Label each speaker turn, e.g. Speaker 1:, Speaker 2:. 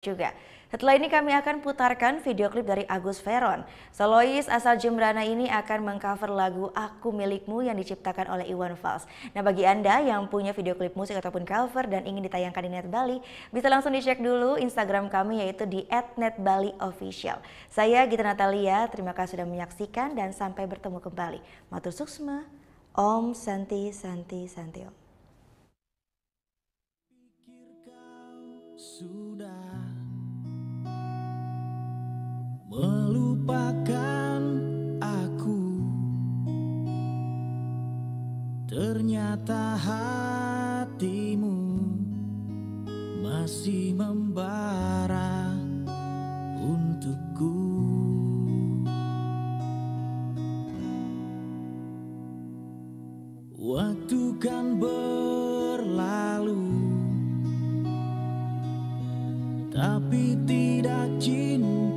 Speaker 1: juga. Setelah ini kami akan putarkan video klip dari Agus Veron. Solois asal Jembrana ini akan mengcover lagu Aku Milikmu yang diciptakan oleh Iwan Fals. Nah, bagi Anda yang punya video klip musik ataupun cover dan ingin ditayangkan di Net Bali, bisa langsung dicek dulu Instagram kami yaitu di @netbaliofficial. Saya Gita Natalia, terima kasih sudah menyaksikan dan sampai bertemu kembali. Matur suksma, Om Santi Santi Santi Om.
Speaker 2: Sudah melupakan aku, ternyata hatimu masih membara untukku. Waktu kan berlalu, tapi tidak cinta.